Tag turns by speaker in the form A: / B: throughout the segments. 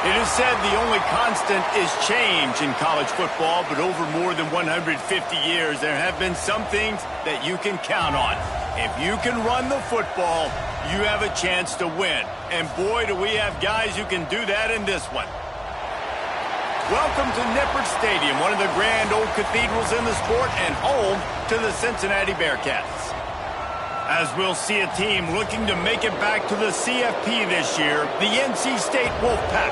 A: It is said the only constant is change in college football, but over more than 150 years, there have been some things that you can count on. If you can run the football, you have a chance to win. And boy, do we have guys who can do that in this one. Welcome to Nippert Stadium, one of the grand old cathedrals in the sport and home to the Cincinnati Bearcats. As we'll see a team looking to make it back to the CFP this year, the NC State Wolfpack,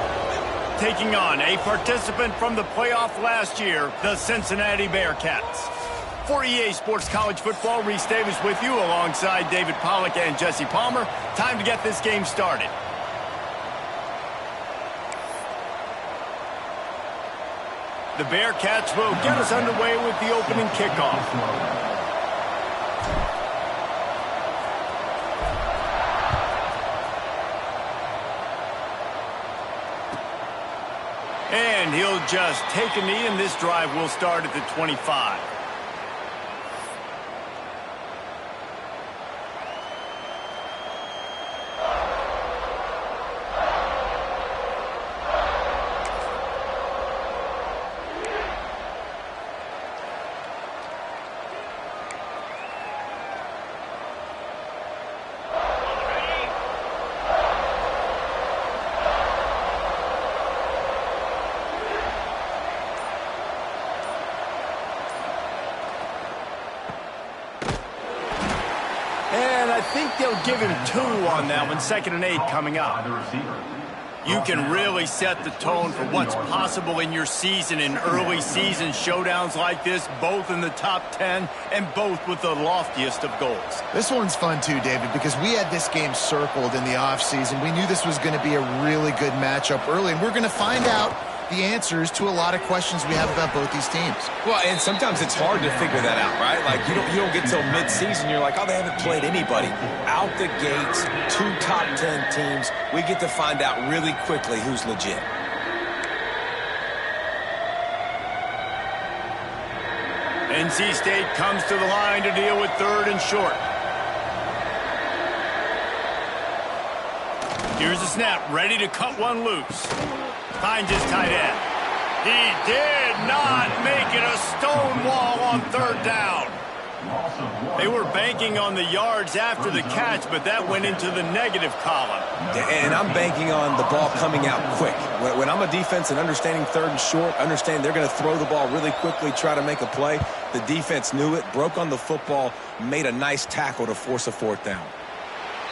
A: taking on a participant from the playoff last year, the Cincinnati Bearcats. For EA Sports College Football, Reese Davis with you alongside David Pollack and Jesse Palmer. Time to get this game started. The Bearcats will get us underway with the opening kickoff. And he'll just take a knee, and this drive will start at the 25. I think they'll give him 2 on that one. 2nd and 8 coming up. You can really set the tone for what's possible in your season in early season showdowns like this, both in the top 10 and both with the loftiest of goals.
B: This one's fun too, David, because we had this game circled in the offseason. We knew this was going to be a really good matchup early, and we're going to find out the answers to a lot of questions we have about both these teams.
C: Well, and sometimes it's hard to figure that out, right? Like, you don't get till mid-season, you're like, oh, they haven't played anybody. Out the gates, 2 top 10 teams, we get to find out really quickly who's legit.
A: NC State comes to the line to deal with 3rd and short. Here's a snap, ready to cut one loose. Finds his tight end. He did not make it a stone wall on 3rd down. They were banking on the yards after the catch, but that went into the negative column.
C: And I'm banking on the ball coming out quick. When I'm a defense and understanding 3rd and short, understand they're going to throw the ball really quickly, try to make a play. The defense knew it, broke on the football, made a nice tackle to force a 4th down.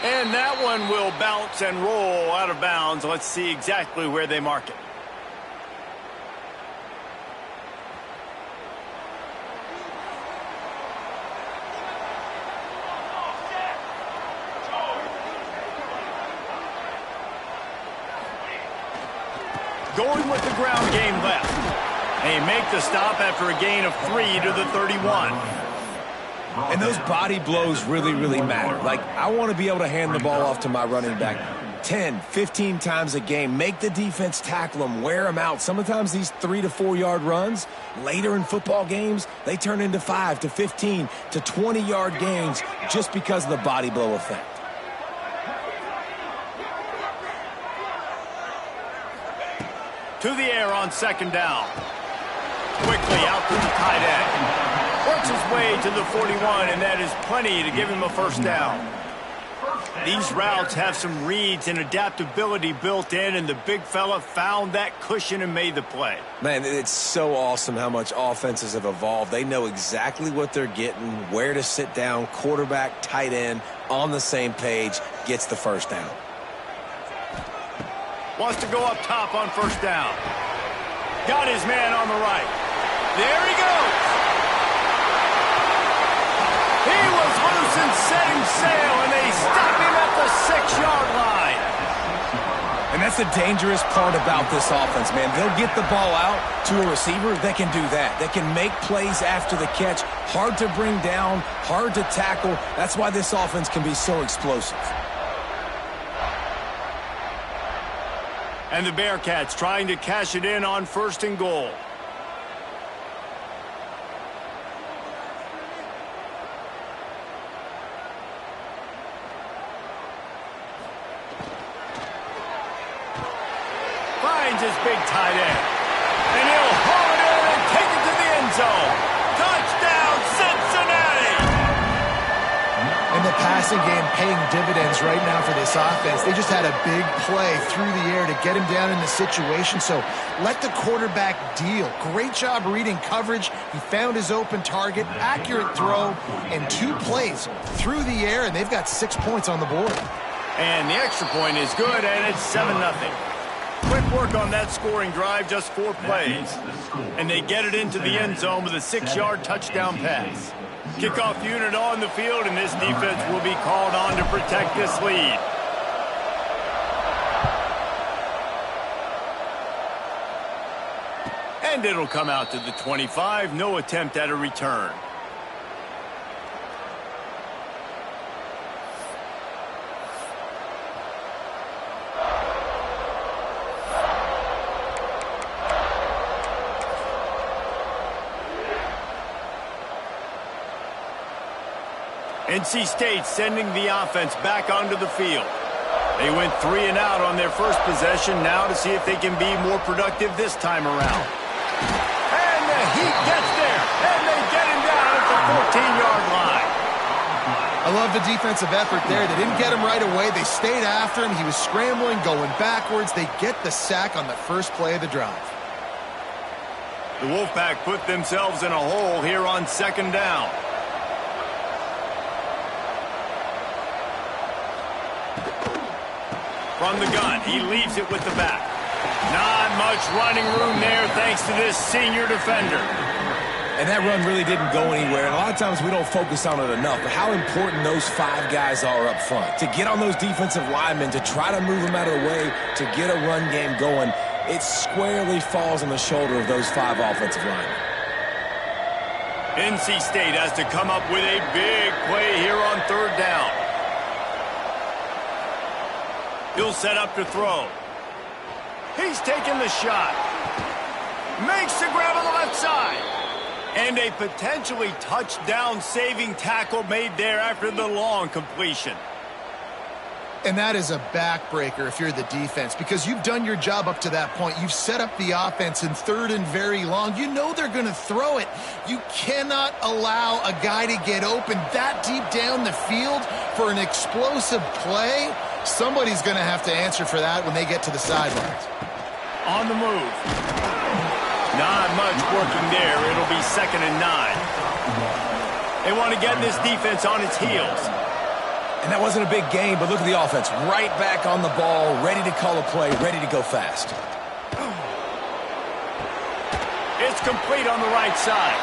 A: And that one will bounce and roll out of bounds. Let's see exactly where they mark it. Going with the ground game left. They make the stop after a gain of 3 to the 31.
C: And those body blows really, really matter. Like, I want to be able to hand the ball off to my running back 10, 15 times a game. Make the defense tackle them, wear them out. Sometimes these 3 to 4 yard runs, later in football games, they turn into 5 to 15 to 20 yard gains just because of the body blow effect.
A: To the air on 2nd down. Quickly out to the tight end. Works his way to the 41, and that is plenty to give him a 1st down. These routes have some reads and adaptability built in, and the big fella found that cushion and made the play.
C: Man, it's so awesome how much offenses have evolved. They know exactly what they're getting, where to sit down, quarterback, tight end, on the same page, gets the 1st down.
A: Wants to go up top on 1st down. Got his man on the right. There he goes. He was loose and setting sail, and they stop him at the 6-yard line.
C: And that's the dangerous part about this offense, man. They'll get the ball out to a receiver. They can do that. They can make plays after the catch. Hard to bring down, hard to tackle. That's why this offense can be so explosive.
A: And the Bearcats trying to cash it in on 1st and goal. finds his big tight end. And he'll haul it in and take it to the end zone. Touchdown, Cincinnati!
B: And the passing game paying dividends right now for this offense. They just had a big play through the air to get him down in the situation. So let the quarterback deal. Great job reading coverage. He found his open target, accurate throw, and 2 plays through the air, and they've got 6 points on the board.
A: And the extra point is good, and it's 7-0. Quick work on that scoring drive, just 4 plays. And they get it into the end zone with a 6-yard touchdown pass. Kickoff unit on the field, and this defense will be called on to protect this lead. And it'll come out to the 25. No attempt at a return. NC State sending the offense back onto the field. They went 3 and out on their first possession, now to see if they can be more productive this time around. And the Heat gets there, and they get him down at the 14-yard line.
B: I love the defensive effort there. They didn't get him right away. They stayed after him. He was scrambling, going backwards. They get the sack on the first play of the drive.
A: The Wolfpack put themselves in a hole here on second down. From the gun, he leaves it with the back. Not much running room there thanks to this senior defender.
C: And that run really didn't go anywhere. And a lot of times we don't focus on it enough, but how important those 5 guys are up front. To get on those defensive linemen, to try to move them out of the way, to get a run game going, it squarely falls on the shoulder of those 5 offensive linemen.
A: NC State has to come up with a big play here on third down. He'll set up to throw. He's taking the shot. Makes the grab on the left side. And a potentially touchdown-saving tackle made there after the long completion.
B: And that is a backbreaker if you're the defense, because you've done your job up to that point. You've set up the offense in third and very long. You know they're going to throw it. You cannot allow a guy to get open that deep down the field for an explosive play. Somebody's going to have to answer for that when they get to the sidelines.
A: On the move. Not much working there. It'll be 2nd and 9. They want to get this defense on its heels.
C: And that wasn't a big gain, but look at the offense. Right back on the ball, ready to call a play, ready to go fast.
A: It's complete on the right side.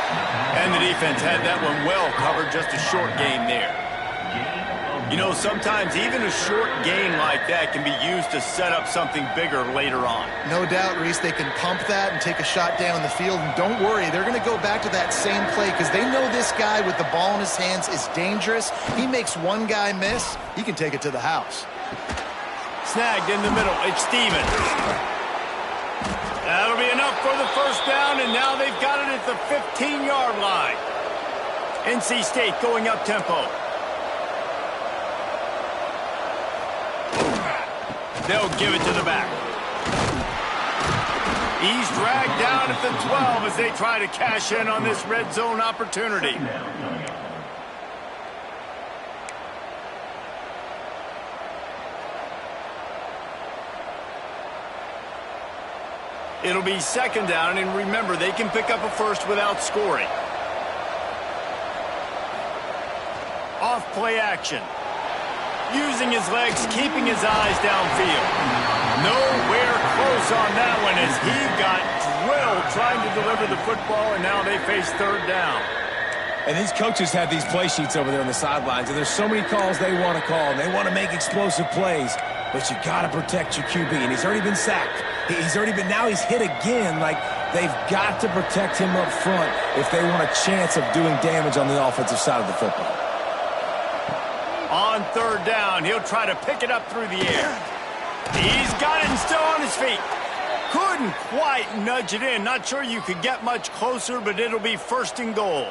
A: And the defense had that one well covered, just a short gain there. You know, sometimes even a short gain like that can be used to set up something bigger later on.
B: No doubt, Reese, they can pump that and take a shot down the field. And don't worry, they're going to go back to that same play because they know this guy with the ball in his hands is dangerous. He makes one guy miss, he can take it to the house.
A: Snagged in the middle, it's Stevens. That'll be enough for the first down, and now they've got it at the 15-yard line. NC State going up tempo. They'll give it to the back. He's dragged down at the 12 as they try to cash in on this red zone opportunity. It'll be 2nd down, and remember, they can pick up a first without scoring. Off play action. Using his legs, keeping his eyes downfield. Nowhere close on that one as he got drilled trying to deliver the football, and now they face 3rd down.
C: And these coaches have these play sheets over there on the sidelines, and there's so many calls they want to call, and they want to make explosive plays, but you got to protect your QB, and he's already been sacked. Now he's hit again. Like, they've got to protect him up front if they want a chance of doing damage on the offensive side of the football.
A: On 3rd down, he'll try to pick it up through the air. He's got it and still on his feet. Couldn't quite nudge it in. Not sure you could get much closer, but it'll be 1st and goal.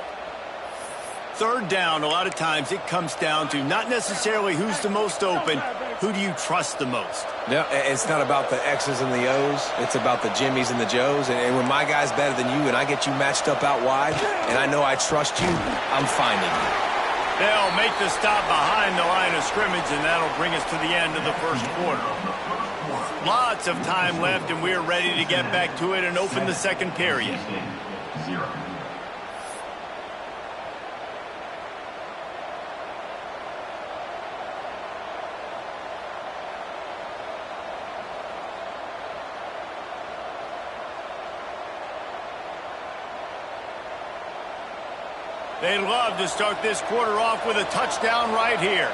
A: 3rd down, a lot of times it comes down to not necessarily who's the most open, who do you trust the most?
C: No, it's not about the X's and the O's. It's about the Jimmies and the Joes. And when my guy's better than you and I get you matched up out wide and I know I trust you, I'm finding you.
A: They'll make the stop behind the line of scrimmage, and that'll bring us to the end of the first quarter. Lots of time left, and we're ready to get back to it and open the second period. They'd love to start this quarter off with a touchdown right here.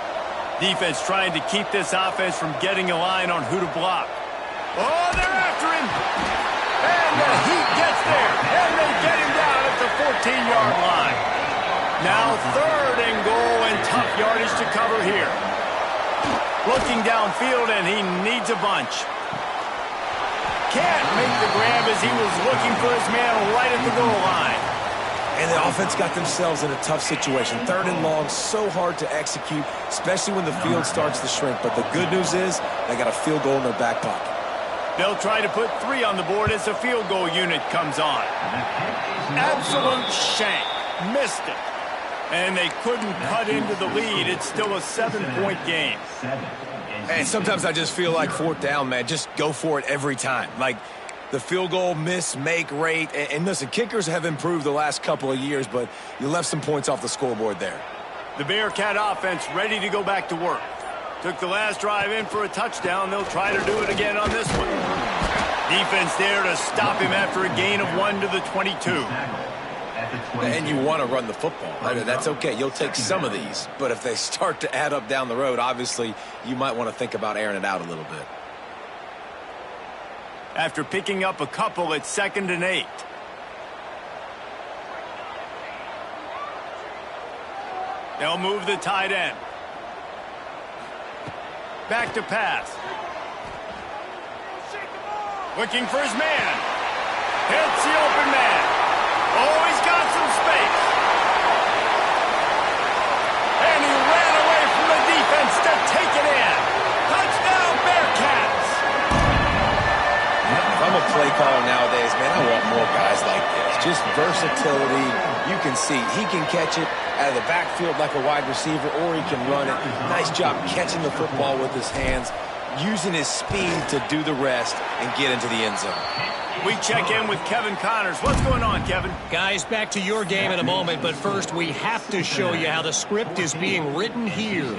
A: Defense trying to keep this offense from getting a line on who to block. Oh, they're after him. And the Heat gets there. And they get him down at the 14-yard line. Now 3rd and goal and tough yardage to cover here. Looking downfield, and he needs a bunch. Can't make the grab as he was looking for his man right at the goal line.
C: And the offense got themselves in a tough situation. 3rd and long, so hard to execute, especially when the field starts to shrink. But the good news is they got a field goal in their back pocket.
A: They'll try to put 3 on the board as the field goal unit comes on. Absolute shank. Missed it. And they couldn't cut into the lead. It's still a 7-point game.
C: And sometimes I just feel like 4th down, man. Just go for it every time. Like, the field goal miss-make rate. And listen, kickers have improved the last couple of years, but you left some points off the scoreboard there.
A: The Bearcat offense ready to go back to work. Took the last drive in for a touchdown. They'll try to do it again on this one. Defense there to stop him after a gain of 1 to the 22.
C: And you want to run the football. That's okay. You'll take some of these. But if they start to add up down the road, obviously, you might want to think about airing it out a little bit.
A: After picking up a couple, it's 2nd and 8. They'll move the tight end. Back to pass. Looking for his man. Hits the open man. Oh, he's got some space. And he ran away from the defense to take it in. Touchdown, Bearcats.
C: If I'm a play caller nowadays, man, I want more guys like this. Just versatility. You can see he can catch it out of the backfield like a wide receiver, or he can run it. Nice job catching the football with his hands, using his speed to do the rest and get into the end zone.
A: We check in with Kevin Connors. What's going on, Kevin?
D: Guys, back to your game in a moment, but first we have to show you how the script is being written here.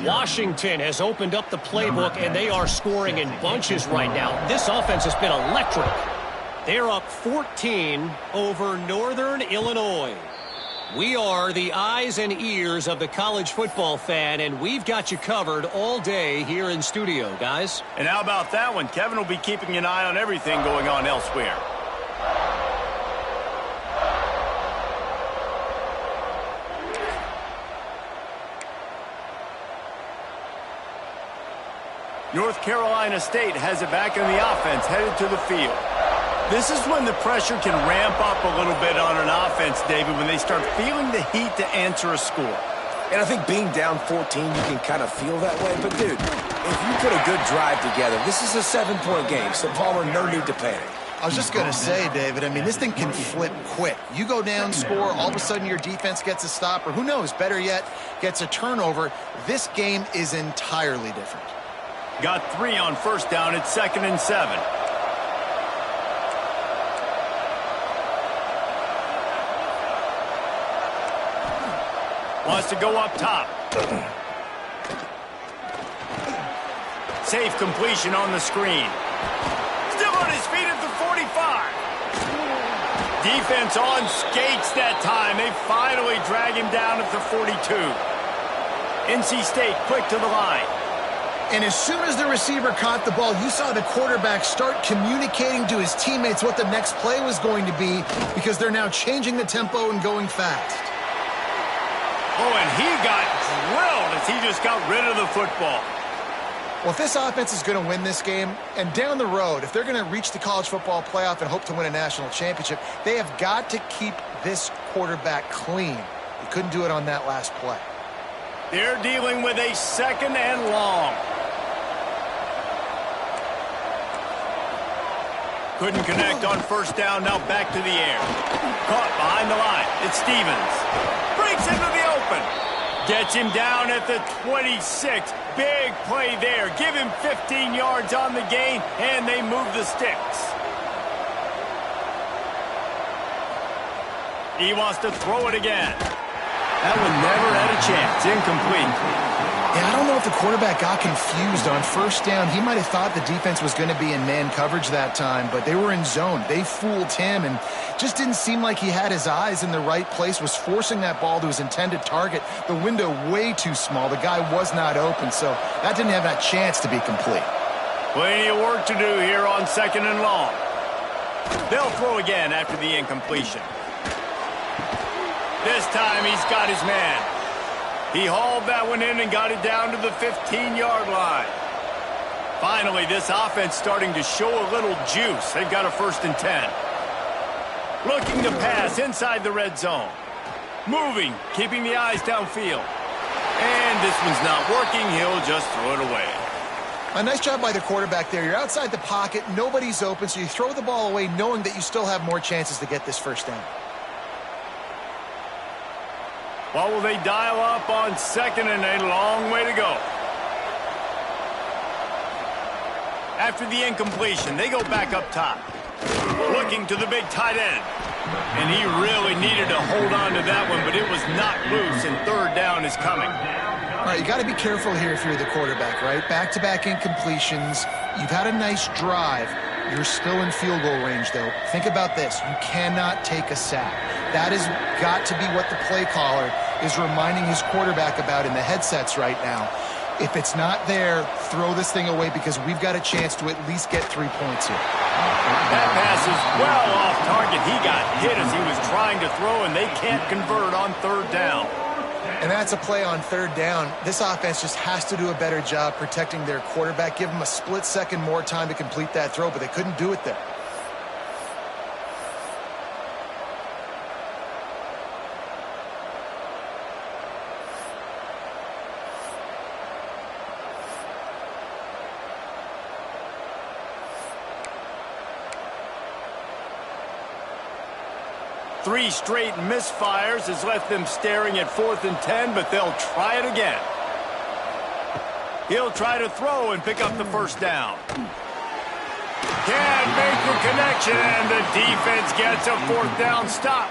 D: Washington has opened up the playbook, and they are scoring in bunches right now. This offense has been electric. They're up 14 over Northern Illinois. We are the eyes and ears of the college football fan, and we've got you covered all day here in studio, guys.
A: And how about that one? Kevin will be keeping an eye on everything going on elsewhere. North Carolina State has it back in the offense, headed to the field. This is when the pressure can ramp up a little bit on an offense, David, when they start feeling the heat to answer a score.
C: And I think being down 14, you can kind of feel that way. But, dude, if you put a good drive together, this is a 7-point game, so Palmer, no need to panic.
B: I was just going to say, David, I mean, this thing can flip quick. You go down, score, all of a sudden your defense gets a stop, or who knows, better yet, gets a turnover. This game is entirely different.
A: Got 3 on first down. It's 2nd and 7. Wants to go up top. Safe completion on the screen. Still on his feet at the 45. Defense on skates that time. They finally drag him down at the 42. NC State quick to the line.
B: And as soon as the receiver caught the ball, you saw the quarterback start communicating to his teammates what the next play was going to be, because they're now changing the tempo and going fast.
A: Oh, and he got drilled as he just got rid of the football.
B: Well, if this offense is going to win this game, and down the road, if they're going to reach the college football playoff and hope to win a national championship, they have got to keep this quarterback clean. They couldn't do it on that last play.
A: They're dealing with a 2nd and long. Couldn't connect on first down, now back to the air. Caught behind the line. It's Stevens. Breaks into the open. Gets him down at the 26. Big play there. Give him 15 yards on the gain, and they move the sticks. He wants to throw it again. That one never had a chance. Incomplete.
B: Yeah, I don't know if the quarterback got confused on first down. He might have thought the defense was going to be in man coverage that time, but they were in zone. They fooled him and just didn't seem like he had his eyes in the right place, was forcing that ball to his intended target. The window way too small. The guy was not open, so that didn't have that chance to be complete.
A: Plenty of work to do here on second and long. They'll throw again after the incompletion. This time he's got his man. He hauled that one in and got it down to the 15-yard line. Finally, this offense starting to show a little juice. They've got a 1st and 10. Looking to pass inside the red zone. Moving, keeping the eyes downfield. And this one's not working. He'll just throw it away.
B: A nice job by the quarterback there. You're outside the pocket. Nobody's open, so you throw the ball away knowing that you still have more chances to get this first down.
A: What will they dial up on second and a long way to go? After the incompletion, they go back up top. Looking to the big tight end. And he really needed to hold on to that one, but it was not loose, and third down is coming.
B: All right, you got to be careful here if you're the quarterback, right? Back-to-back incompletions. You've had a nice drive. You're still in field goal range, though. Think about this. You cannot take a sack. That has got to be what the play caller is reminding his quarterback about in the headsets right now. If it's not there, throw this thing away because we've got a chance to at least get 3 points here.
A: That pass is well off target. He got hit as he was trying to throw, and they can't convert on third down.
B: And that's a play on third down. This offense just has to do a better job protecting their quarterback. Give them a split second more time to complete that throw, but they couldn't do it there.
A: Three straight misfires has left them staring at 4th and 10, but they'll try it again. He'll try to throw and pick up the first down. Can't make the connection, and the defense gets a 4th down stop.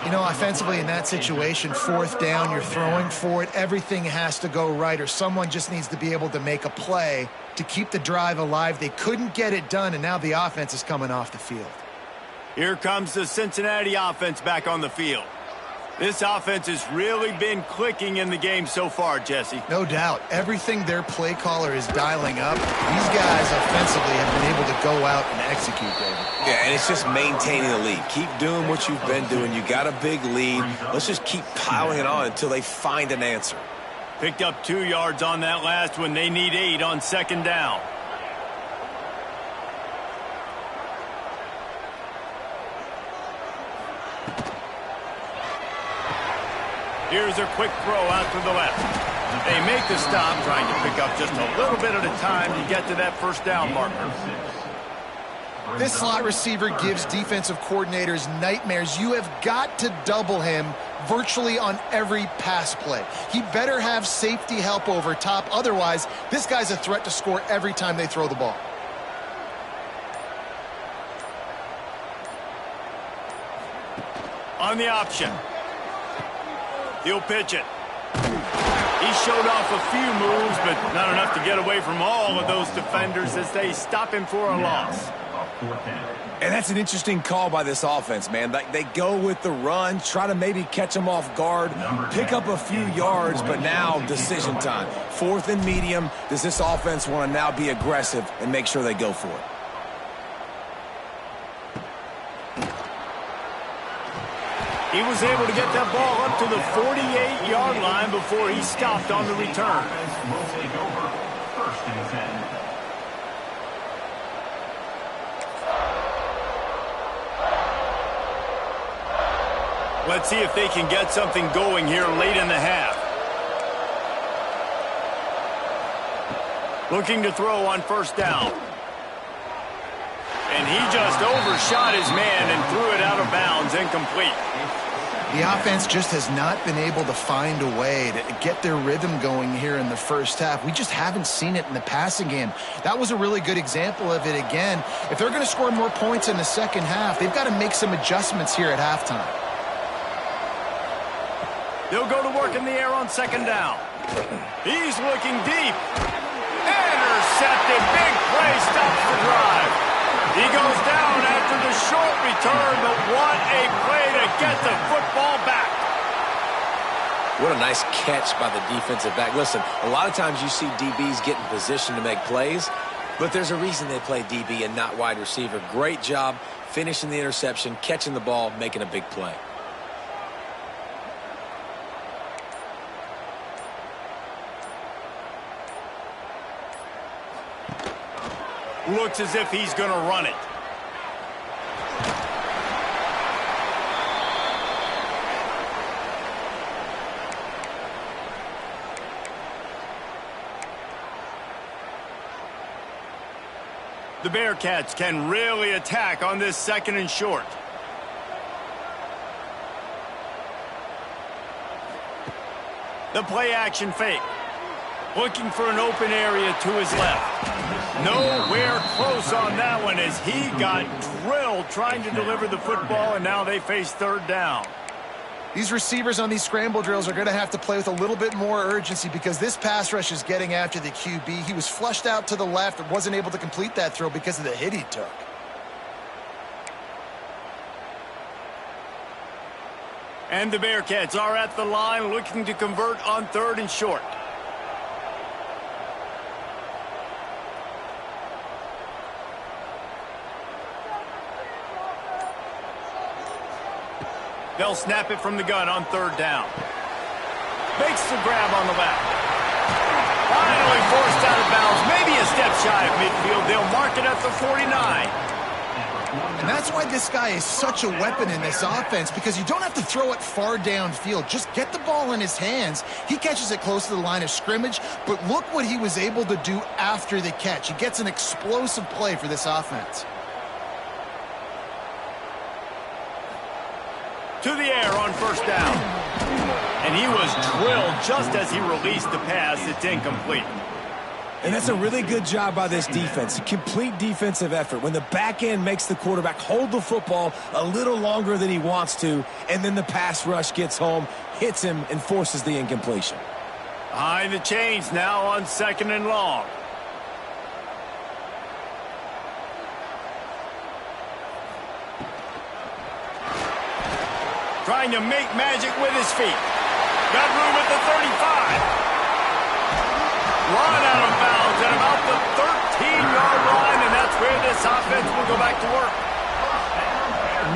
B: You know, offensively in that situation, 4th down, you're throwing for it. Everything has to go right, or someone just needs to be able to make a play to keep the drive alive. They couldn't get it done, and now the offense is coming off the field.
A: Here comes the Cincinnati offense back on the field. This offense has really been clicking in the game so far, Jesse.
B: No doubt. Everything their play caller is dialing up, these guys offensively have been able to go out and execute, David.
C: Yeah, and it's just maintaining the lead. Keep doing what you've been doing. You got a big lead. Let's just keep piling it on until they find an answer.
A: Picked up 2 yards on that last one. They need 8 on second down. Here's a quick throw out to the left. They make the stop, trying to pick up just a little bit at a time to get to that first down marker.
B: This slot receiver gives defensive coordinators nightmares. You have got to double him virtually on every pass play. He better have safety help over top. Otherwise, this guy's a threat to score every time they throw the ball.
A: On the option. He'll pitch it. He showed off a few moves, but not enough to get away from all of those defenders as they stop him for a loss.
C: And that's an interesting call by this offense, man. They go with the run, try to maybe catch them off guard, pick up a few yards, but now decision time. 4th and medium. Does this offense want to now be aggressive and make sure they go for it?
A: He was able to get that ball up to the 48-yard line before he stopped on the return. Let's see if they can get something going here late in the half. Looking to throw on first down. And he just overshot his man and threw it out of bounds, incomplete.
B: The offense just has not been able to find a way to get their rhythm going here in the first half. We just haven't seen it in the passing game. That was a really good example of it again. If they're going to score more points in the second half, they've got to make some adjustments here at halftime.
A: They'll go to work in the air on second down. He's looking deep. Intercepted. Big play stops the drive. He goes down after the short return, but what a play to get the football back.
C: What a nice catch by the defensive back. Listen, a lot of times you see DBs get in position to make plays, but there's a reason they play DB and not wide receiver. Great job finishing the interception, catching the ball, making a big play.
A: Looks as if he's going to run it. The Bearcats can really attack on this second and short. The play action fake. Looking for an open area to his left. Nowhere close on that one as he got drilled trying to deliver the football, and now they face third down.
B: These receivers on these scramble drills are going to have to play with a little bit more urgency because this pass rush is getting after the QB. He was flushed out to the left and wasn't able to complete that throw because of the hit he took.
A: And the Bearcats are at the line looking to convert on third and short. They'll snap it from the gun on third down. Makes the grab on the left. Finally forced out of bounds. Maybe a step shy of midfield. They'll mark it at the 49.
B: And that's why this guy is such a weapon in this offense, because you don't have to throw it far downfield. Just get the ball in his hands. He catches it close to the line of scrimmage, but look what he was able to do after the catch. He gets an explosive play for this offense.
A: To the air on first down. And he was drilled just as he released the pass. It's incomplete.
C: And that's a really good job by this defense. Complete defensive effort. When the back end makes the quarterback hold the football a little longer than he wants to, and then the pass rush gets home, hits him, and forces the incompletion.
A: Behind the chains now on second and long. Trying to make magic with his feet. Got room at the 35. Run out of bounds at about the 13-yard line, and that's where this offense will go back to work.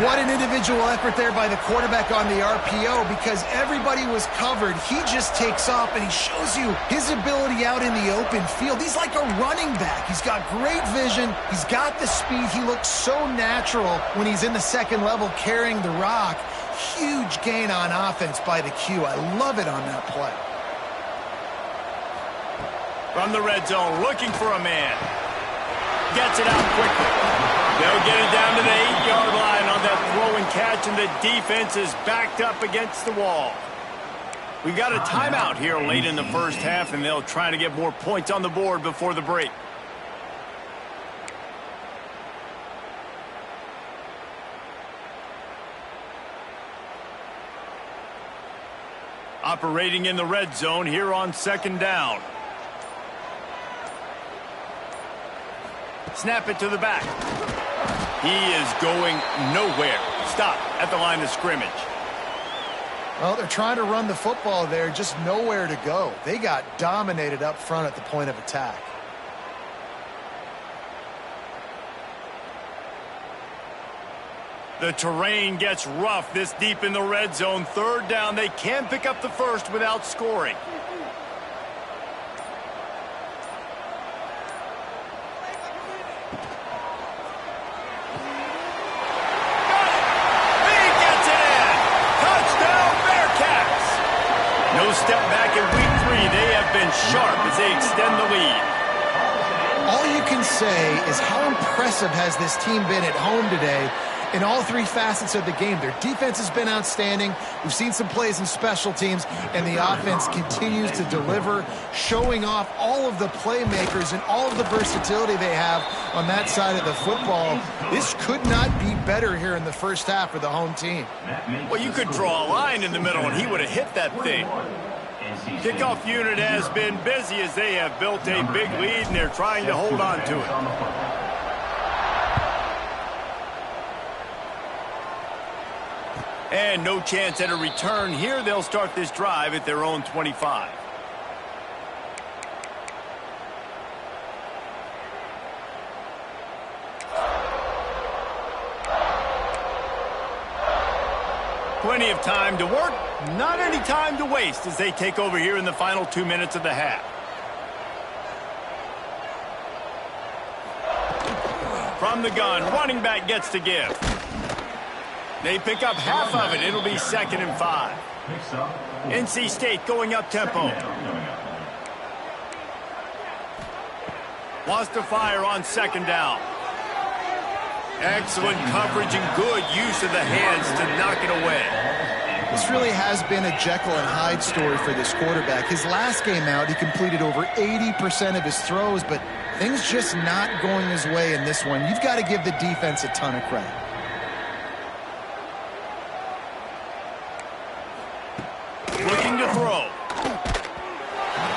B: What an individual effort there by the quarterback on the RPO, because everybody was covered. He just takes off, and he shows you his ability out in the open field. He's like a running back. He's got great vision. He's got the speed. He looks so natural when he's in the second level carrying the rock. Huge gain on offense by the Q. I love it on that play.
A: From the red zone, looking for a man. Gets it out quickly. They'll get it down to the 8-yard line on that throw and catch, and the defense is backed up against the wall. We got a timeout here late in the first half, and they'll try to get more points on the board before the break. Operating in the red zone here on second down. Snap it to the back. He is going nowhere. Stop at the line of scrimmage.
B: Well, they're trying to run the football there, just nowhere to go. They got dominated up front at the point of attack.
A: The terrain gets rough this deep in the red zone. Third down, they can pick up the first without scoring. No step back in week 3. They have been sharp as they extend the lead.
B: All you can say is how impressive has this team been at home today in all three facets of the game. Their defense has been outstanding. We've seen some plays in special teams, and the offense continues to deliver, showing off all of the playmakers and all of the versatility they have on that side of the football. This could not be better here in the first half for the home team.
A: Well, you could draw a line in the middle, and he would have hit that thing. Kickoff unit has been busy as they have built a big lead, and they're trying to hold on to it. And no chance at a return here. They'll start this drive at their own 25. Plenty of time to work, not any time to waste as they take over here in the final 2 minutes of the half. From the gun, running back gets to give. They pick up half of it. It'll be 2nd and 5. NC State going up tempo. Wants to fire on 2nd down. Excellent coverage and good use of the hands to knock it away.
B: This really has been a Jekyll and Hyde story for this quarterback. His last game out, he completed over 80% of his throws, but things just not going his way in this one. You've got to give the defense a ton of credit.
A: Looking to throw.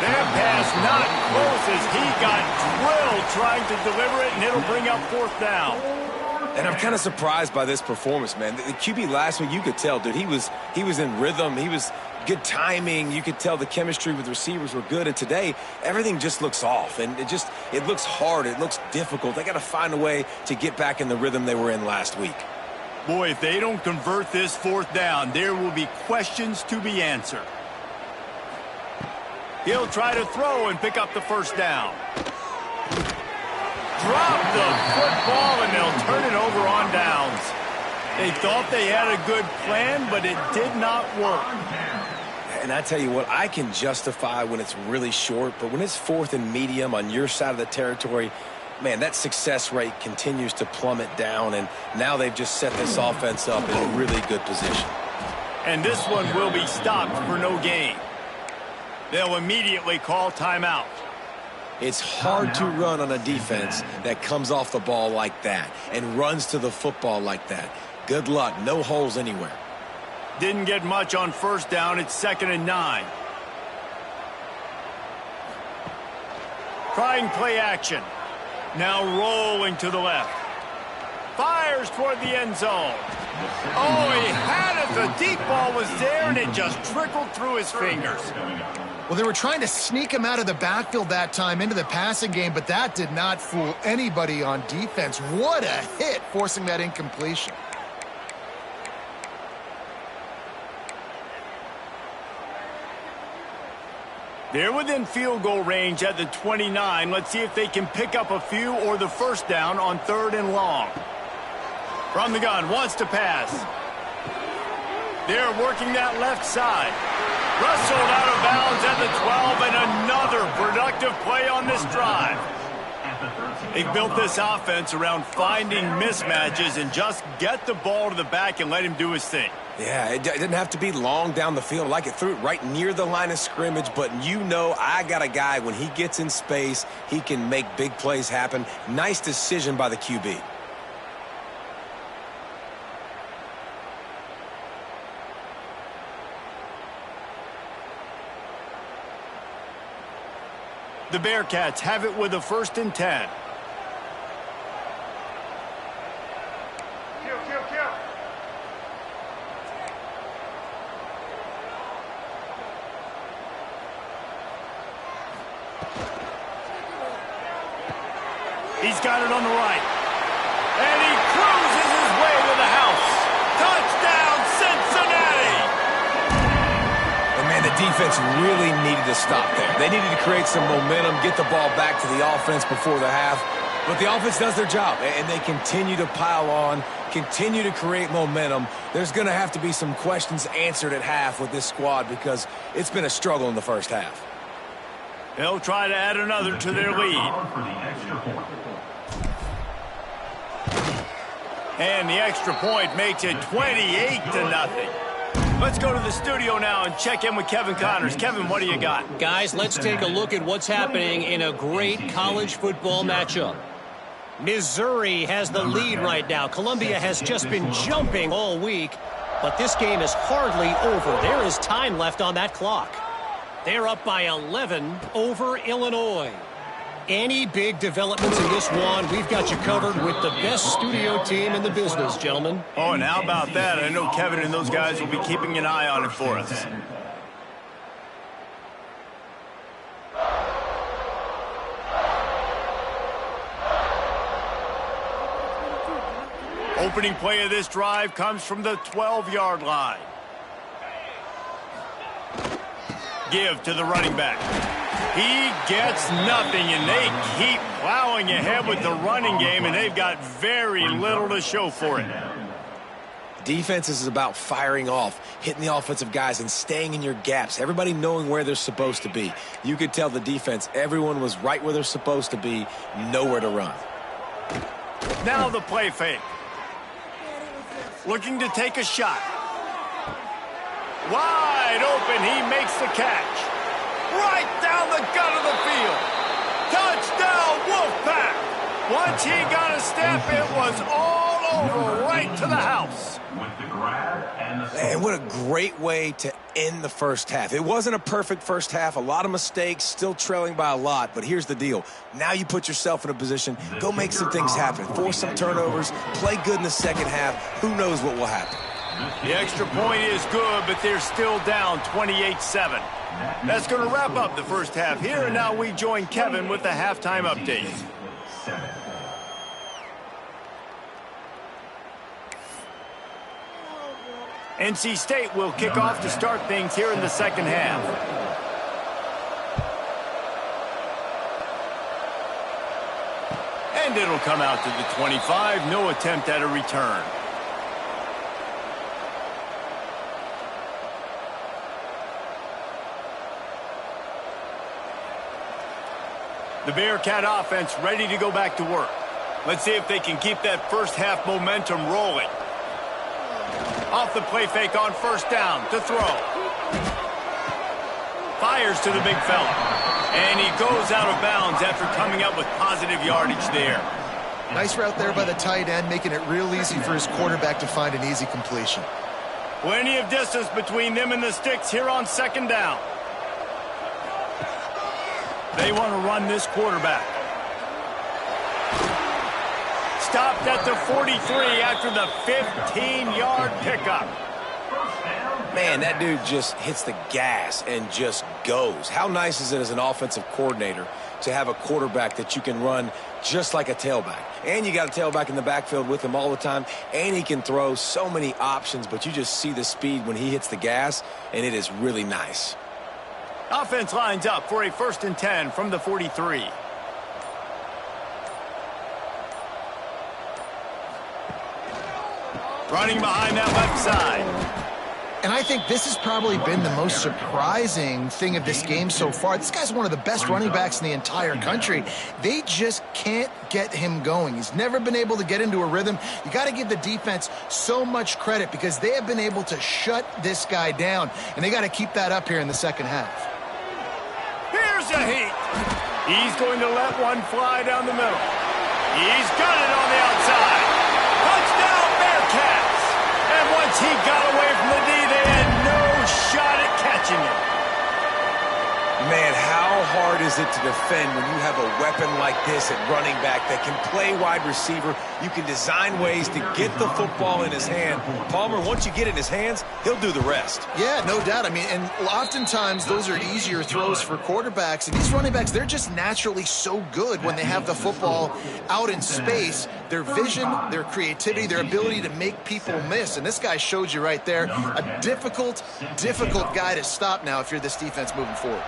A: That pass not close as he got drilled trying to deliver it, and it'll bring up 4th down.
C: And I'm kind of surprised by this performance, man. The QB last week, you could tell, dude, he was in rhythm. He was good timing. You could tell the chemistry with receivers were good. And today, everything just looks off. And it looks hard. It looks difficult. They got to find a way to get back in the rhythm they were in last week.
A: Boy, if they don't convert this 4th down, there will be questions to be answered. He'll try to throw and pick up the 1st down. Drop the football, and they'll turn it over on downs. They thought they had a good plan, but it did not work.
C: And I tell you what, I can justify when it's really short, but when it's 4th and medium on your side of the territory, man, that success rate continues to plummet down, and now they've just set this offense up in a really good position.
A: And this one will be stopped for no gain. They'll immediately call timeout.
C: It's hard to run on a defense that comes off the ball like that and runs to the football like that. Good luck. No holes anywhere.
A: Didn't get much on 1st down. It's 2nd and 9. Trying play action. Now rolling to the left. Fires toward the end zone. Oh, he had it. The deep ball was there, and it just trickled through his fingers.
B: Well, they were trying to sneak him out of the backfield that time into the passing game, but that did not fool anybody on defense. What a hit, forcing that incompletion.
A: They're within field goal range at the 29. Let's see if they can pick up a few or the 1st down on 3rd and long. From the gun, wants to pass. They're working that left side. Wrestled out of bounds at the 12, and another productive play on this drive. They've built this offense around finding mismatches and just get the ball to the back and let him do his thing.
C: Yeah, it didn't have to be long down the field. Like it threw it right near the line of scrimmage, but you know I got a guy, when he gets in space, he can make big plays happen. Nice decision by the QB.
A: The Bearcats have it with a 1st and 10. He's got it on the right. And he cruises his way to the house. Touchdown, Cincinnati!
C: And man, the defense really needed to stop there. They needed to create some momentum, get the ball back to the offense before the half. But the offense does their job, and they continue to pile on, continue to create momentum. There's going to have to be some questions answered at half with this squad because it's been a struggle in the first half.
A: They'll try to add another to their lead. And the extra point makes it 28-0. Let's go to the studio now and check in with Kevin Connors. Kevin, what do you got?
D: Guys, let's take a look at what's happening in a great college football matchup. Missouri has the lead right now. Columbia has just been jumping all week, but this game is hardly over. There is time left on that clock. They're up by 11 over Illinois. Any big developments in this one, we've got you covered with the best studio team in the business, gentlemen.
A: Oh, and how about that? I know Kevin and those guys will be keeping an eye on it for us. Opening play of this drive comes from the 12-yard line. Give to the running back. He gets nothing, and they keep plowing ahead with the running game, and they've got very little to show for it.
C: Defense is about firing off, hitting the offensive guys, and staying in your gaps. Everybody knowing where they're supposed to be. You could tell the defense, everyone was right where they're supposed to be, nowhere to run.
A: Now the play fake. Looking to take a shot. Wide open, he makes the catch. Right down the gut of the field. Touchdown, Wolfpack. Once he got a step, it was all over, right to the house.
C: And what a great way to end the first half. It wasn't a perfect first half. A lot of mistakes, still trailing by a lot. But here's the deal. Now you put yourself in a position, go make some things happen. Force some turnovers, play good in the second half. Who knows what will happen?
A: The extra point is good, but they're still down 28-7. That's going to wrap up the first half here, and now we join Kevin with the halftime update. NC State will kick off to start things here in the second half. And it'll come out to the 25. No attempt at a return. The Bearcat offense ready to go back to work. Let's see if they can keep that first half momentum rolling. Off the play fake on first down to throw. Fires to the big fella. And he goes out of bounds after coming up with positive yardage there.
B: Nice route there by the tight end, making it real easy for his quarterback to find an easy completion.
A: Plenty of distance between them and the sticks here on second down. They want to run this quarterback. Stopped at the 43 after the 15-yard pickup.
C: Man, that dude just hits the gas and just goes. How nice is it as an offensive coordinator to have a quarterback that you can run just like a tailback? And you got a tailback in the backfield with him all the time, and he can throw so many options, but you just see the speed when he hits the gas, and it is really nice.
A: Offense lines up for a 1st and 10 from the 43. Running behind that left side.
B: And I think this has probably been the most surprising thing of this game so far. This guy's one of the best running backs in the entire country. They just can't get him going. He's never been able to get into a rhythm. You got to give the defense so much credit because they have been able to shut this guy down, and they got to keep that up here in the second half.
A: Here's a heat. He's going to let one fly down the middle. He's got it on the outside. Touchdown, Bearcats. And once he got away from the D, they had no shot at catching him.
C: Man, how hard is it to defend when you have a weapon like this at running back that can play wide receiver? You can design ways to get the football in his hand. Palmer, once you get it in his hands, he'll do the rest.
B: Yeah, no doubt. I mean, and oftentimes those are easier throws for quarterbacks. And these running backs, they're just naturally so good when they have the football out in space. Their vision, their creativity, their ability to make people miss. And this guy showed you right there, a difficult guy to stop now if you're this defense moving forward.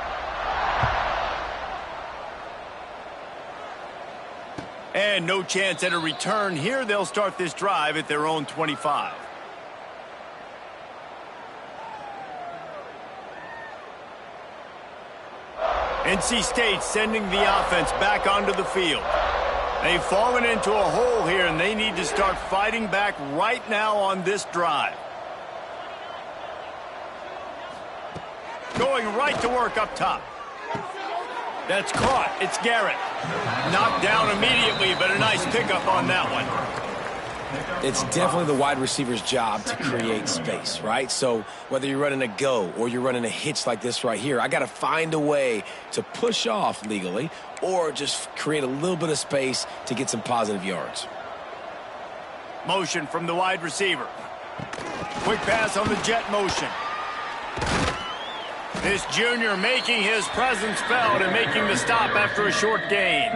A: And no chance at a return here. They'll start this drive at their own 25. NC State sending the offense back onto the field. They've fallen into a hole here, and they need to start fighting back right now on this drive. Going right to work up top. That's caught. It's Garrett. Knocked down immediately, but a nice pickup on that one.
C: It's definitely the wide receiver's job to create space, right? So whether you're running a go or you're running a hitch like this right here, I got to find a way to push off legally or just create a little bit of space to get some positive yards.
A: Motion from the wide receiver. Quick pass on the jet motion. This junior making his presence felt and making the stop after a short gain.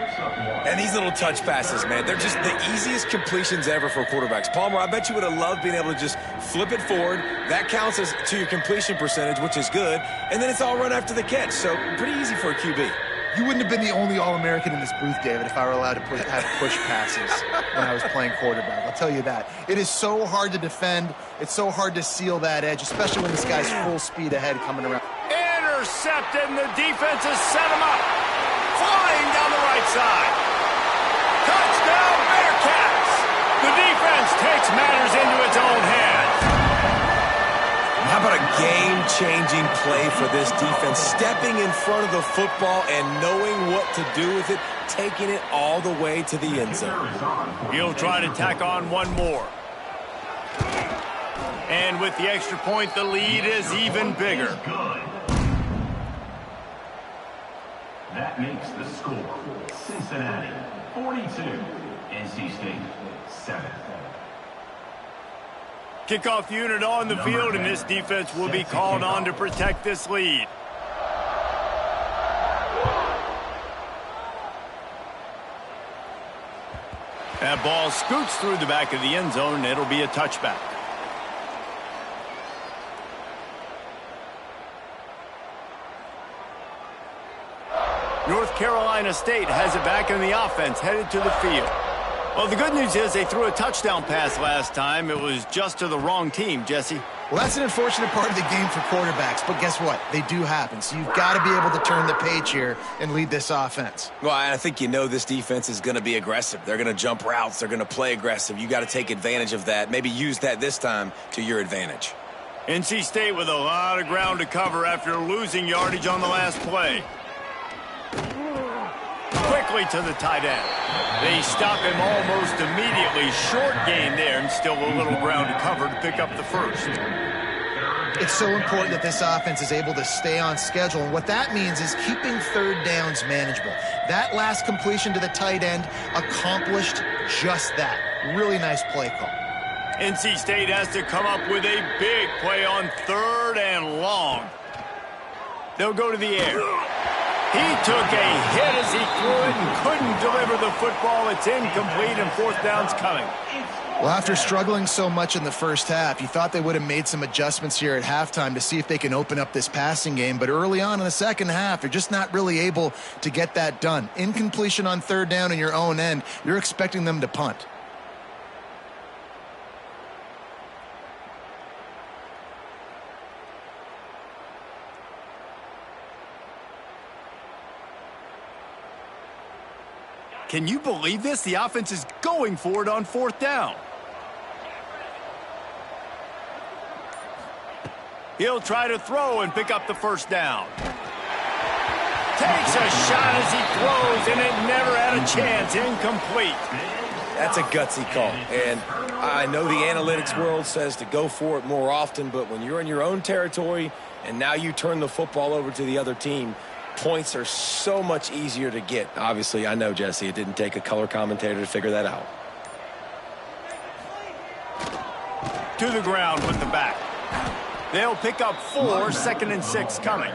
C: And these little touch passes, man, they're just the easiest completions ever for quarterbacks. Palmer, I bet you would have loved being able to just flip it forward. That counts as to your completion percentage, which is good. And then it's all run after the catch, so pretty easy for a QB.
B: You wouldn't have been the only All-American in this booth, David, if I were allowed to have push passes when I was playing quarterback. I'll tell you that. It is so hard to defend. It's so hard to seal that edge, especially when this guy's full speed ahead coming around.
A: Intercepted, and the defense has set him up. Flying down the right side. Touchdown, Bearcats! The defense takes matters into its own hands.
C: How about a game-changing play for this defense? Stepping in front of the football and knowing what to do with it, taking it all the way to the end zone.
A: He'll try to tack on one more. And with the extra point, the lead is even bigger.
E: That makes the score Cincinnati 42, NC State 7.
A: Kickoff unit on the field, and this defense will be called on to protect this lead. That ball scoots through the back of the end zone, and it'll be a touchback. North Carolina State has it back in the offense, headed to the field. Well, the good news is they threw a touchdown pass last time. It was just to the wrong team, Jesse.
B: Well, that's an unfortunate part of the game for quarterbacks, but guess what? They do happen, so you've got to be able to turn the page here and lead this offense.
C: Well, I think you know this defense is going to be aggressive. They're going to jump routes. They're going to play aggressive. You got to take advantage of that. Maybe use that this time to your advantage.
A: NC State with a lot of ground to cover after losing yardage on the last play. Quickly to the tight end. They stop him almost immediately. Short gain there, and still a little ground to cover to pick up the first.
B: It's so important that this offense is able to stay on schedule, and what that means is keeping third downs manageable. That last completion to the tight end accomplished just that. Really nice play call.
A: NC State has to come up with a big play on 3rd and long. They'll go to the air. He took a hit as he threw it and couldn't deliver the football. It's incomplete, and 4th down's coming.
B: Well, after struggling so much in the first half, you thought they would have made some adjustments here at halftime to see if they can open up this passing game. But early on in the second half, they're just not really able to get that done. Incompletion on 3rd down in your own end, you're expecting them to punt.
A: Can you believe this? The offense is going for it on 4th down. He'll try to throw and pick up the 1st down. Takes a shot as he throws, and it never had a chance. Incomplete.
C: That's a gutsy call. And I know the analytics world says to go for it more often, but when you're in your own territory and now you turn the football over to the other team, points are so much easier to get. Obviously, I know, Jesse, it didn't take a color commentator to figure that out.
A: To the ground with the back. They'll pick up 4, 2nd and 6 coming.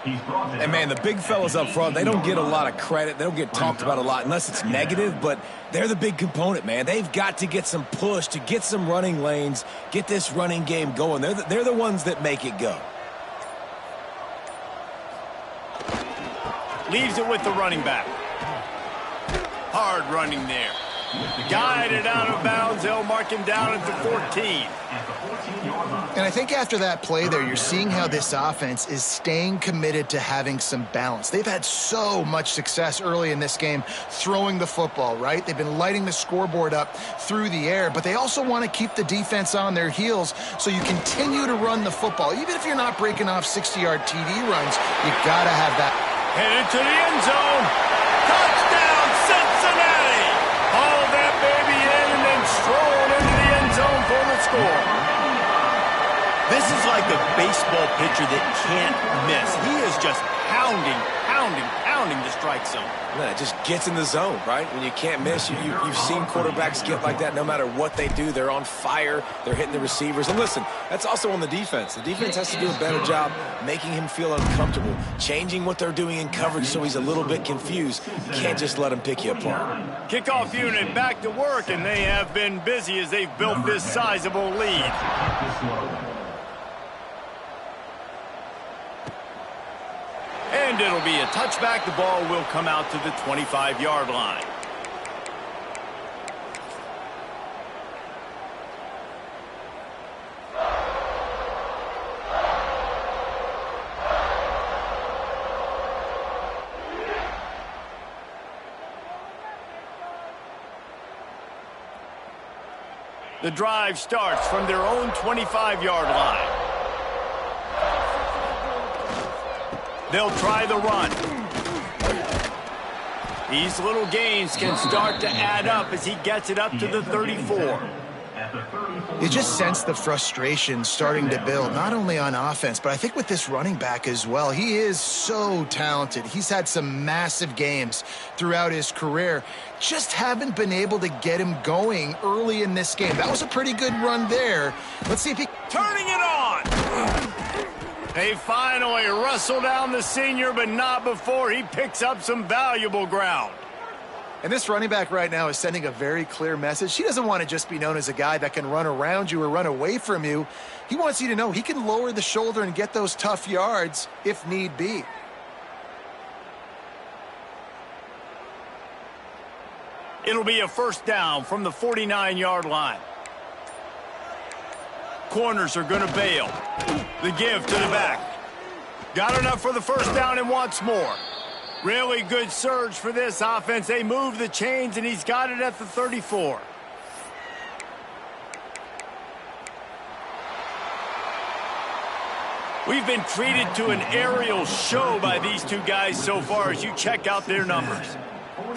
C: And, man, the big fellas up front, they don't get a lot of credit. They don't get talked about a lot unless it's negative, but they're the big component, man. They've got to get some push to get some running lanes, get this running game going. They're the ones that make it go.
A: Leaves it with the running back. Hard running there. Guided out of bounds. They'll mark him down at the 14.
B: And I think after that play there, you're seeing how this offense is staying committed to having some balance. They've had so much success early in this game throwing the football, right? They've been lighting the scoreboard up through the air, but they also want to keep the defense on their heels so you continue to run the football. Even if you're not breaking off 60-yard TD runs, you got to have that.
A: Headed to the end zone. Touchdown, Cincinnati! Haul that baby in and then stroll into the end zone for the score. This is like a baseball pitcher that can't miss. He is just pounding the strike zone.
C: Yeah, it just gets in the zone, right? When you can't miss, you've seen quarterbacks get like that no matter what they do. They're on fire. They're hitting the receivers. And listen, that's also on the defense. The defense has to do a better job making him feel uncomfortable, changing what they're doing in coverage so he's a little bit confused. You can't just let him pick you apart.
A: Kickoff unit back to work, and they have been busy as they've built this sizable lead. And it'll be a touchback. The ball will come out to the 25-yard line. The drive starts from their own 25-yard line. They'll try the run. These little gains can start to add up as he gets it up to the 34.
B: You just sense the frustration starting to build, not only on offense, but I think with this running back as well. He is so talented. He's had some massive games throughout his career. Just haven't been able to get him going early in this game. That was a pretty good run there. Let's see if he...
A: Turning it on! They finally wrestle down the senior, but not before he picks up some valuable ground.
B: And this running back right now is sending a very clear message. He doesn't want to just be known as a guy that can run around you or run away from you. He wants you to know he can lower the shoulder and get those tough yards if need be.
A: It'll be a first down from the 49-yard line. Corners are going to bail. The give to the back. Got enough for the first down and wants more. Really good surge for this offense. They move the chains, and he's got it at the 34. We've been treated to an aerial show by these two guys so far as you check out their numbers.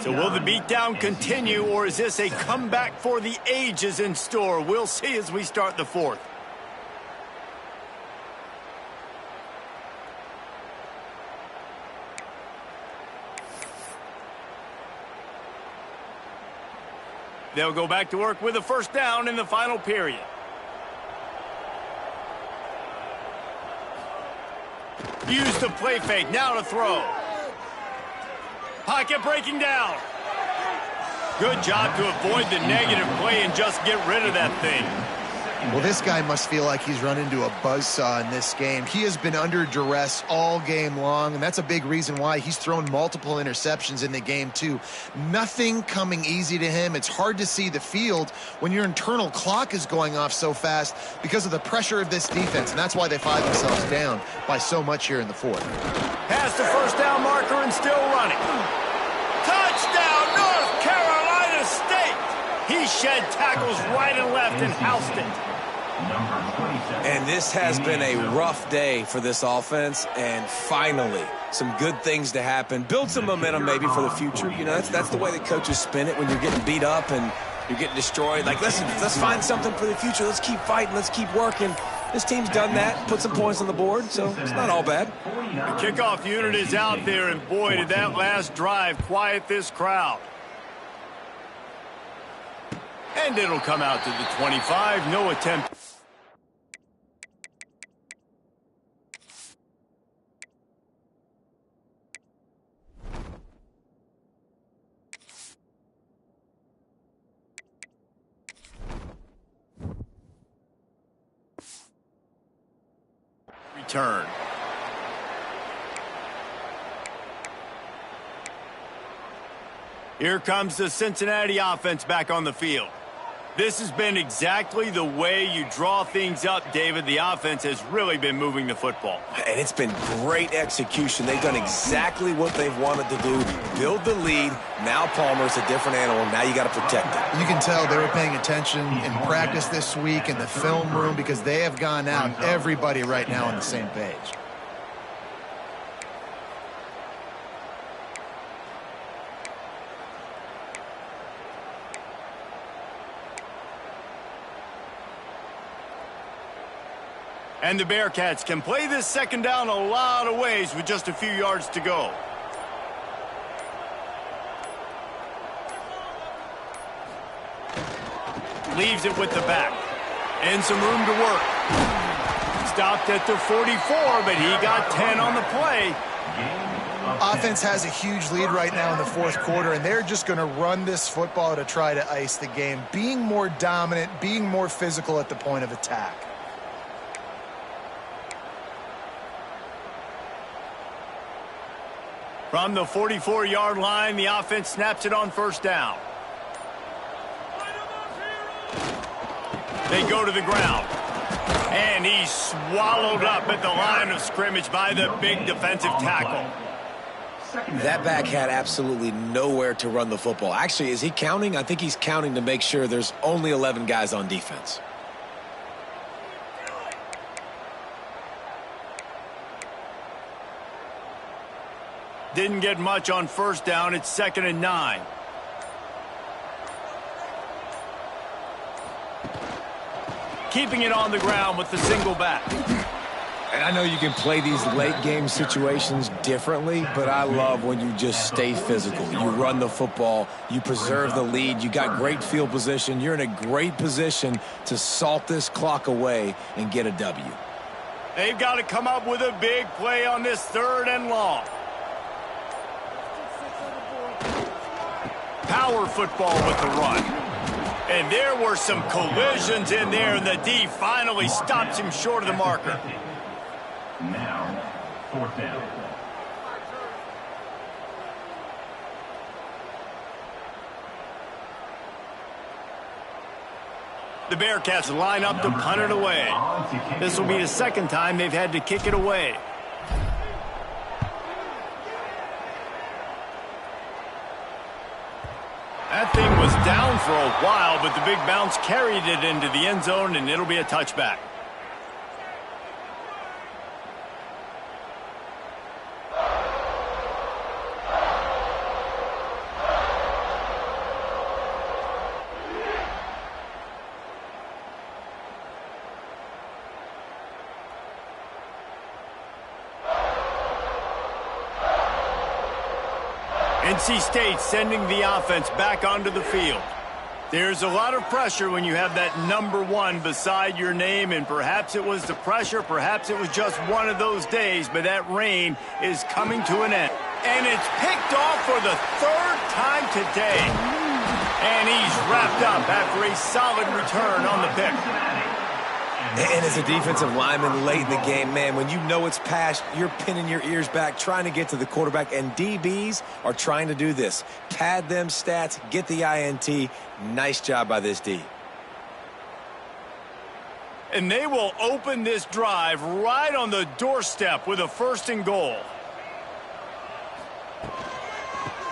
A: So will the beatdown continue, or is this a comeback for the ages in store? We'll see as we start the fourth. They'll go back to work with a first down in the final period. Use the play fake, now to throw. Pocket breaking down. Good job to avoid the negative play and just get rid of that thing.
B: Well, this guy must feel like he's run into a buzzsaw in this game. He has been under duress all game long, and that's a big reason why he's thrown multiple interceptions in the game, too. Nothing coming easy to him. It's hard to see the field when your internal clock is going off so fast because of the pressure of this defense, and that's why they find themselves down by so much here in the fourth.
A: Past the first down marker and still running. Touchdown, North Carolina State! He shed tackles right and left and housed it.
C: And this has been a rough day for this offense, and finally some good things to happen. Build some momentum maybe for the future. You know, that's the way that coaches spin it when you're getting beat up and you're getting destroyed. Like, listen, let's find something for the future. Let's keep fighting. Let's keep working. This team's done that, put some points on the board, so it's not all bad.
A: The kickoff unit is out there, and boy, did that last drive quiet this crowd. And it'll come out to the 25. No attempt. Return. Here comes the Cincinnati offense back on the field. This has been exactly the way you draw things up, David. The offense has really been moving the football.
C: And it's been great execution. They've done exactly what they've wanted to do. Build the lead. Now Palmer's a different animal. Now you got to protect it.
B: You can tell they were paying attention in practice this week in the film room because they have gone out, everybody right now on the same page.
A: And the Bearcats can play this second down a lot of ways with just a few yards to go. Leaves it with the back. And some room to work. Stopped at the 44, but he got 10 on the play.
B: Offense has a huge lead right now in the fourth quarter, and they're just going to run this football to try to ice the game, being more dominant, being more physical at the point of attack.
A: From the 44-yard line, the offense snaps it on first down. They go to the ground. And he's swallowed up at the line of scrimmage by the big defensive tackle.
C: That back had absolutely nowhere to run the football. Actually, is he counting? I think he's counting to make sure there's only 11 guys on defense.
A: Didn't get much on first down. It's 2nd and 9. Keeping it on the ground with the single back.
C: And I know you can play these late game situations differently, but I love when you just stay physical. You run the football, you preserve the lead, you got great field position. You're in a great position to salt this clock away and get a W.
A: They've got to come up with a big play on this 3rd and long. Power football with the run. And there were some collisions in there, and the D finally stops him short of the marker.
E: Now, 4th down.
A: The Bearcats line up to punt it away. This will be the 2nd time they've had to kick it away. That thing was down for a while, but the big bounce carried it into the end zone, and it'll be a touchback. NC State sending the offense back onto the field. There's a lot of pressure when you have that number 1 beside your name, and perhaps it was the pressure, perhaps it was just one of those days, but that rain is coming to an end. And it's picked off for the 3rd time today. And he's wrapped up after a solid return on the pick.
C: And as a defensive lineman late in the game, man, when you know it's past, you're pinning your ears back, trying to get to the quarterback, and DBs are trying to do this. Pad them stats, get the INT. Nice job by this D.
A: And they will open this drive right on the doorstep with a 1st and goal.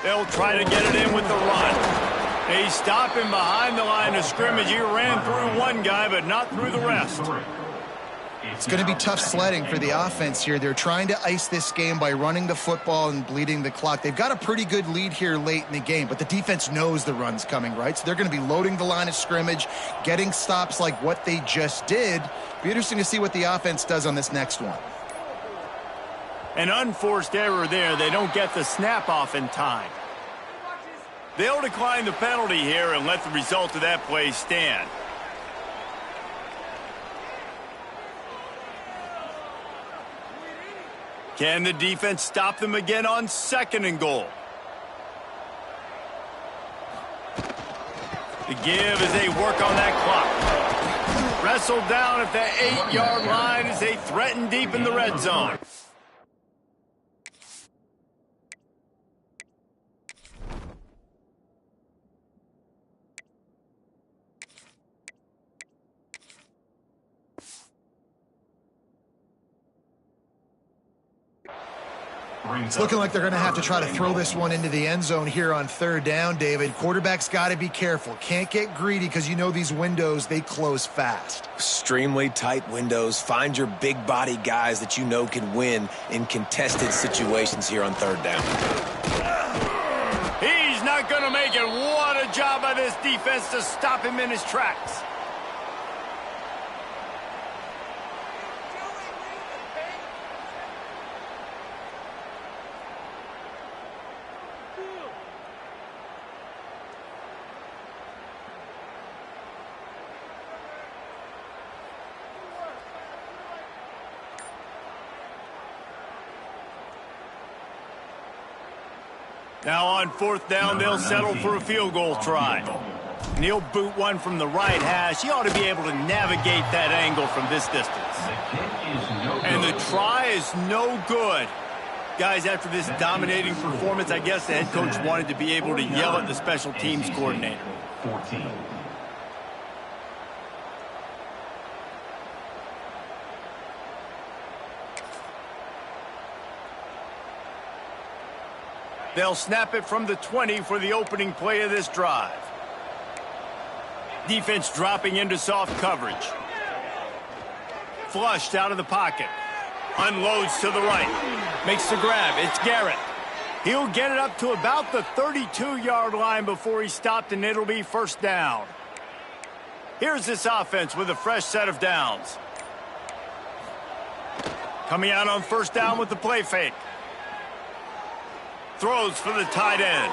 A: They'll try to get it in with the run. They stop him behind the line of scrimmage. He ran through one guy, but not through the rest.
B: It's going to be tough sledding for the offense here. They're trying to ice this game by running the football and bleeding the clock. They've got a pretty good lead here late in the game, but the defense knows the run's coming, right? So they're going to be loading the line of scrimmage, getting stops like what they just did. Be interesting to see what the offense does on this next one.
A: An unforced error there. They don't get the snap off in time. They'll decline the penalty here and let the result of that play stand. Can the defense stop them again on 2nd and goal? The give as they work on that clock. Wrestled down at the 8-yard line as they threaten deep in the red zone.
B: It's looking like they're going to have to try to throw this one into the end zone here on third down, David. Quarterback's got to be careful. Can't get greedy because you know these windows, they close fast.
C: Extremely tight windows. Find your big body guys that you know can win in contested situations here on third down.
A: He's not going to make it. What a job by this defense to stop him in his tracks. Now on fourth down, they'll settle for a field goal try. And he'll boot one from the right hash. He ought to be able to navigate that angle from this distance. And the try is no good. Guys, after this dominating performance, I guess the head coach wanted to be able to yell at the special teams coordinator.
E: 14.
A: They'll snap it from the 20 for the opening play of this drive. Defense dropping into soft coverage. Flushed out of the pocket. Unloads to the right. Makes the grab. It's Garrett. He'll get it up to about the 32-yard line before he's stopped, and it'll be first down. Here's this offense with a fresh set of downs. Coming out on first down with the play fake. Throws for the tight end.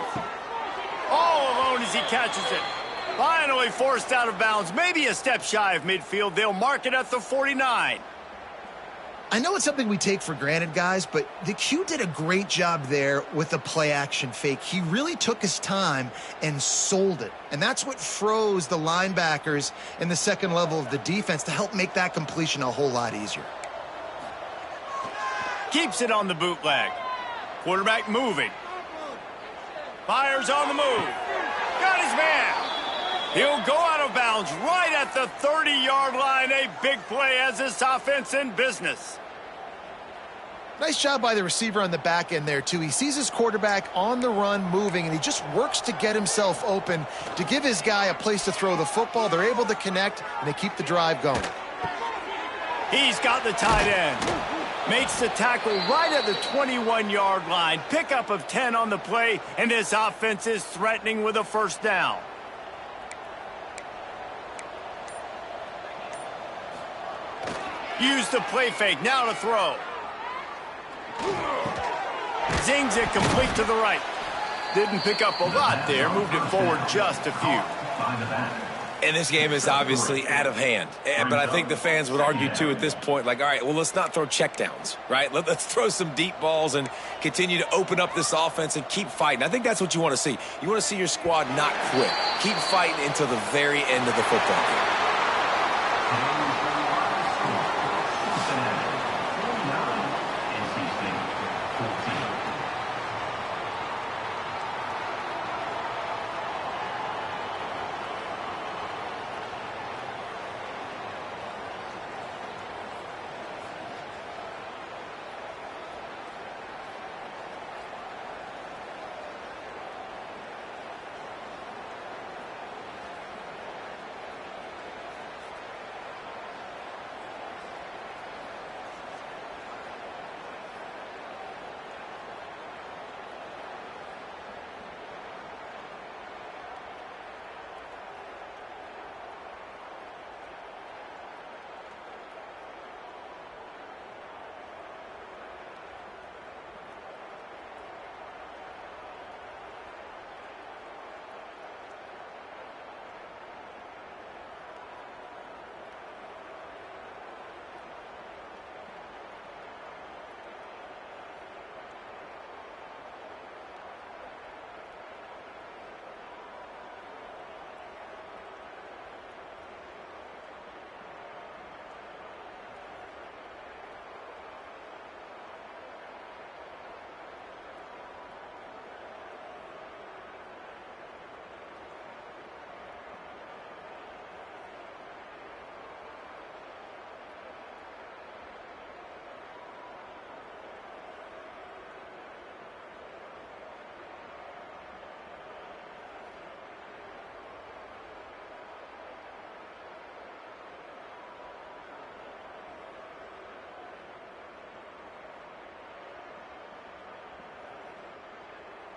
A: All alone as he catches it. Finally forced out of bounds. Maybe a step shy of midfield. They'll mark it at the 49.
B: I know it's something we take for granted, guys, but the Q did a great job there with the play-action fake. He really took his time and sold it. And that's what froze the linebackers in the second level of the defense to help make that completion a whole lot easier.
A: Keeps it on the bootleg. Quarterback moving. Fires on the move. Got his man. He'll go out of bounds right at the 30-yard line. A big play as this offense in business.
B: Nice job by the receiver on the back end there, too. He sees his quarterback on the run moving, and he just works to get himself open to give his guy a place to throw the football. They're able to connect, and they keep the drive going.
A: He's got the tight end. Makes the tackle right at the 21-yard line. Pickup of 10 on the play, and this offense is threatening with a first down. Use the play fake, now to throw. Zings it complete to the right. Didn't pick up a lot there, moved it forward just a few.
C: And this game is obviously out of hand. But I think the fans would argue, too, at this point, like, all right, well, let's not throw checkdowns, right? Let's throw some deep balls and continue to open up this offense and keep fighting. I think that's what you want to see. You want to see your squad not quit. Keep fighting until the very end of the football game.